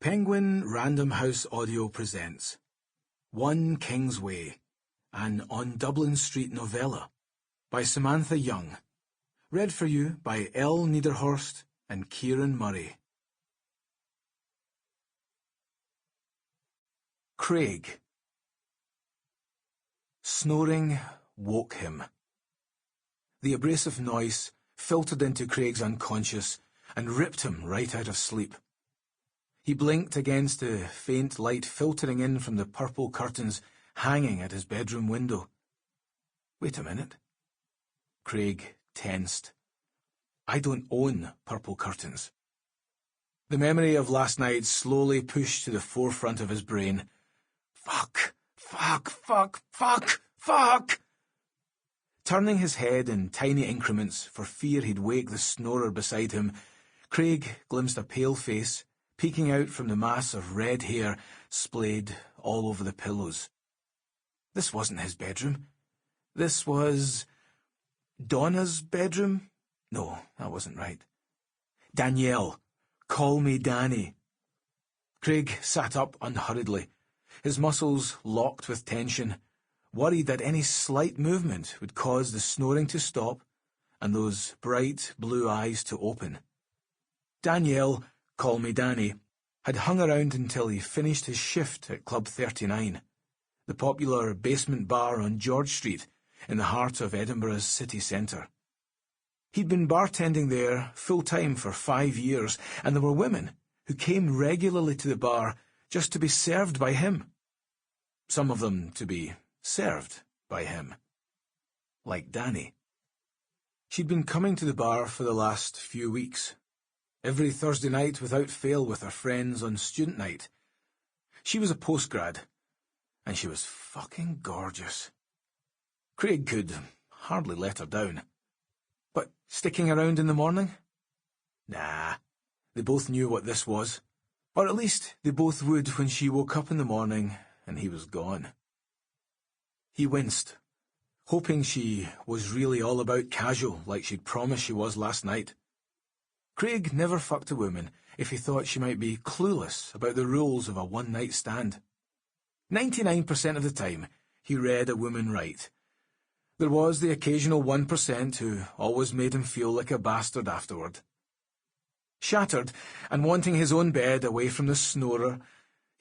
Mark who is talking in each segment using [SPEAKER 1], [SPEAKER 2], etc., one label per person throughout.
[SPEAKER 1] Penguin Random House Audio presents One King's Way, an On Dublin Street novella by Samantha Young, read for you by Elle Nederhorst and Kieron Murray. Craig. Snoring woke him. The abrasive noise filtered into Craig's unconscious and ripped him right out of sleep. He blinked against the faint light filtering in from the purple curtains hanging at his bedroom window. Wait a minute. Craig tensed. I don't own purple curtains. The memory of last night slowly pushed to the forefront of his brain. Fuck! Turning his head in tiny increments for fear he'd wake the snorer beside him, Craig glimpsed a pale face peeking out from the mass of red hair splayed all over the pillows. This wasn't his bedroom. This was Donna's bedroom? No, that wasn't right. Danielle. Call me Danny. Craig sat up unhurriedly, his muscles locked with tension, worried that any slight movement would cause the snoring to stop and those bright blue eyes to open. Danielle, Call Me Danny, had hung around until he finished his shift at Club 39, the popular basement bar on George Street in the heart of Edinburgh's city centre. He'd been bartending there full-time for 5 years, and there were women who came regularly to the bar just to be served by him. Some of them to be served by him. Like Danny. She'd been coming to the bar for the last few weeks. Every Thursday night without fail with her friends on student night. She was a postgrad, and she was fucking gorgeous. Craig could hardly let her down. But sticking around in the morning? Nah, they both knew what this was. Or at least they both would when she woke up in the morning and he was gone. He winced, hoping she was really all about casual like she'd promised she was last night. Craig never fucked a woman if he thought she might be clueless about the rules of a one-night stand. 99% of the time, he read a woman right. There was the occasional 1% who always made him feel like a bastard afterward. Shattered, and wanting his own bed away from the snorer,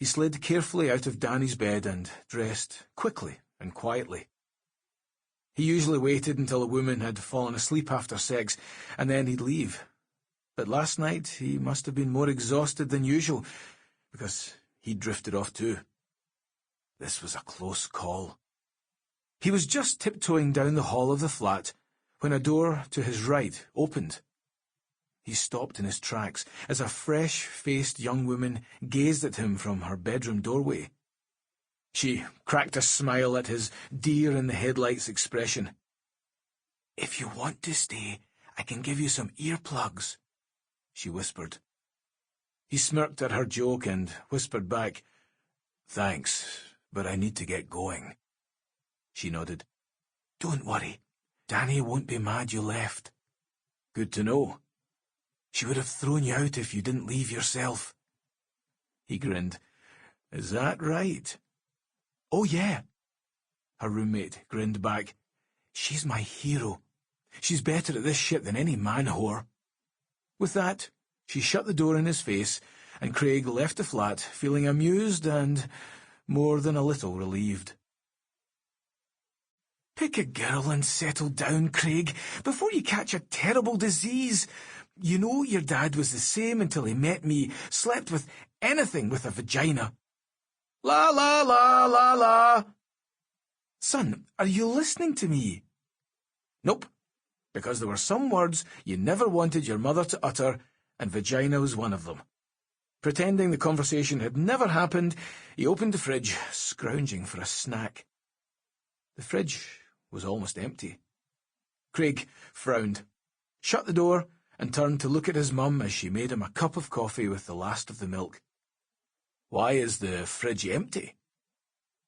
[SPEAKER 1] he slid carefully out of Danny's bed and dressed quickly and quietly. He usually waited until a woman had fallen asleep after sex, and then he'd leave. But last night he must have been more exhausted than usual, because he'd drifted off too. This was a close call. He was just tiptoeing down the hall of the flat when a door to his right opened. He stopped in his tracks as a fresh-faced young woman gazed at him from her bedroom doorway. She cracked a smile at his deer-in-the-headlights expression. "If you want to stay, I can give you some earplugs," she whispered. He smirked at her joke and whispered back, "Thanks, but I need to get going." She nodded. "Don't worry. Danny won't be mad you left." "Good to know." "She would have thrown you out if you didn't leave yourself." He grinned. "Is that right?" "Oh, yeah." Her roommate grinned back. "She's my hero. She's better at this shit than any man-whore." With that, she shut the door in his face, and Craig left the flat feeling amused and more than a little relieved. "Pick a girl and settle down, Craig, before you catch a terrible disease. You know your dad was the same until he met me, slept with anything with a vagina." "La la la la la." "Son, are you listening to me?" "Nope. Because there were some words you never wanted your mother to utter, and vagina was one of them." Pretending the conversation had never happened, he opened the fridge, scrounging for a snack. The fridge was almost empty. Craig frowned, shut the door, and turned to look at his mum as she made him a cup of coffee with the last of the milk. "Why is the fridge empty?"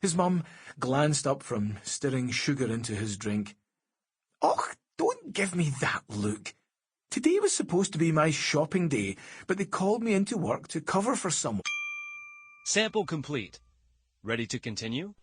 [SPEAKER 1] His mum glanced up from stirring sugar into his drink. "Och, don't give me that look. Today was supposed to be my shopping day, but they called me into work to cover for someone."
[SPEAKER 2] Sample complete. Ready to continue?